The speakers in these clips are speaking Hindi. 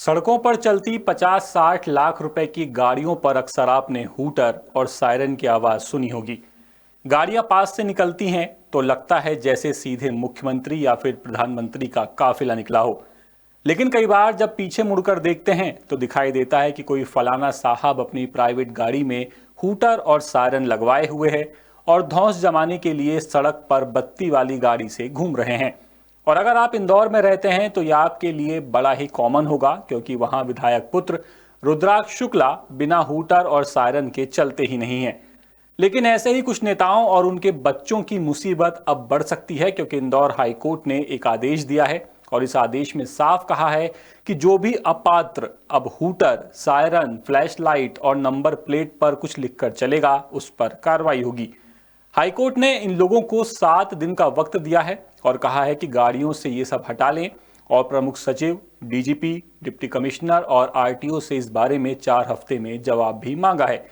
सड़कों पर चलती 50-60 लाख रुपए की गाड़ियों पर अक्सर आपने हूटर और सायरन की आवाज सुनी होगी। गाड़ियां पास से निकलती हैं तो लगता है जैसे सीधे मुख्यमंत्री या फिर प्रधानमंत्री का काफिला निकला हो। लेकिन कई बार जब पीछे मुड़कर देखते हैं तो दिखाई देता है कि कोई फलाना साहब अपनी प्राइवेट गाड़ी में हूटर और सायरन लगवाए हुए है और धौंस जमाने के लिए सड़क पर बत्ती वाली गाड़ी से घूम रहे हैं। और अगर आप इंदौर में रहते हैं तो यह आपके लिए बड़ा ही कॉमन होगा, क्योंकि वहां विधायक पुत्र रुद्राक्ष शुक्ला बिना हूटर और सायरन के चलते ही नहीं है। लेकिन ऐसे ही कुछ नेताओं और उनके बच्चों की मुसीबत अब बढ़ सकती है, क्योंकि इंदौर हाईकोर्ट ने एक आदेश दिया है और इस आदेश में साफ कहा है कि जो भी अपात्र अब हूटर, सायरन, फ्लैश लाइट और नंबर प्लेट पर कुछ लिखकर चलेगा उस पर कार्रवाई होगी। हाईकोर्ट ने इन लोगों को 7 दिन का वक्त दिया है और कहा है कि गाड़ियों से ये सब हटा लें और प्रमुख सचिव, डीजीपी, डिप्टी कमिश्नर और आरटीओ से इस बारे में 4 हफ्ते में जवाब भी मांगा है।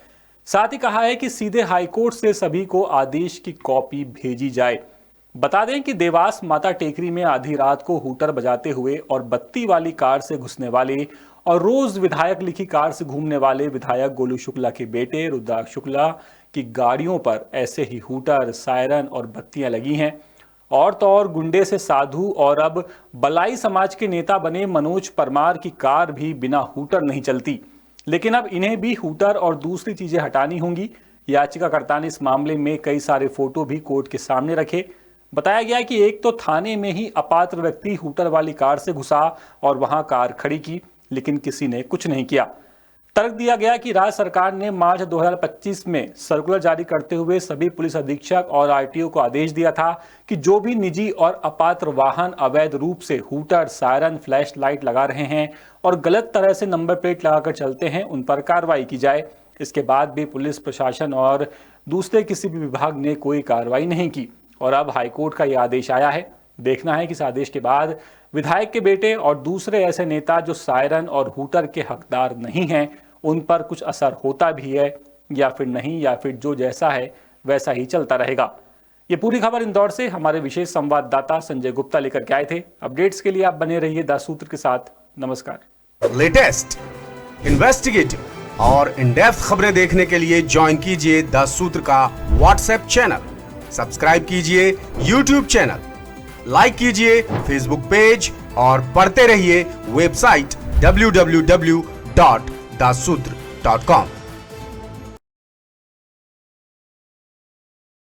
साथ ही कहा है कि सीधे हाईकोर्ट से सभी को आदेश की कॉपी भेजी जाए। बता दें कि देवास माता टेकरी में आधी रात को हूटर बजाते हुए और बत्ती वाली कार से घुसने वाले और रोज विधायक लिखी कार से घूमने वाले विधायक गोलू शुक्ला के बेटे रुद्राक्ष शुक्ला की गाड़ियों पर ऐसे ही हूटर, सायरन और बत्तियां लगी हैं। और तो और गुंडे से साधु और अब बलाई समाज के नेता बने मनोज परमार की कार भी बिना हूटर नहीं चलती। लेकिन अब इन्हें भी हूटर और दूसरी चीजें हटानी होंगी। याचिकाकर्ता ने इस मामले में कई सारे फोटो भी कोर्ट के सामने रखे। बताया गया कि एक तो थाने में ही अपात्र व्यक्ति हूटर वाली कार से घुसा और वहां कार खड़ी की, लेकिन किसी ने कुछ नहीं किया। तर्क दिया गया कि राज्य सरकार ने मार्च 2025 में सर्कुलर जारी करते हुए सभी पुलिस अधीक्षक और आरटीओ को आदेश दिया था कि जो भी निजी और अपात्र वाहन अवैध रूप से हूटर, सायरन, फ्लैश लाइट लगा रहे हैं और गलत तरह से नंबर प्लेट लगाकर चलते हैं, उन पर कार्रवाई की जाए। इसके बाद भी पुलिस प्रशासन और दूसरे किसी भी विभाग ने कोई कार्रवाई नहीं की और अब हाईकोर्ट का यह आदेश आया है। देखना है कि इस आदेश के बाद विधायक के बेटे और दूसरे ऐसे नेता जो सायरन और हूटर के हकदार नहीं हैं, उन पर कुछ असर होता भी है या फिर नहीं, या फिर जो जैसा है वैसा ही चलता रहेगा। ये पूरी खबर इंदौर से हमारे विशेष संवाददाता संजय गुप्ता लेकर के आए थे। अपडेट्स के लिए आप बने रहिए द सूत्र के साथ। नमस्कार। लेटेस्ट, इन्वेस्टिगेटिव और इन डेप्थ खबरें देखने के लिए ज्वाइन कीजिए द सूत्र का व्हाट्सएप चैनल, सब्सक्राइब कीजिए यूट्यूब चैनल, लाइक कीजिए फेसबुक पेज और पढ़ते रहिए वेबसाइट www.dasudr.com।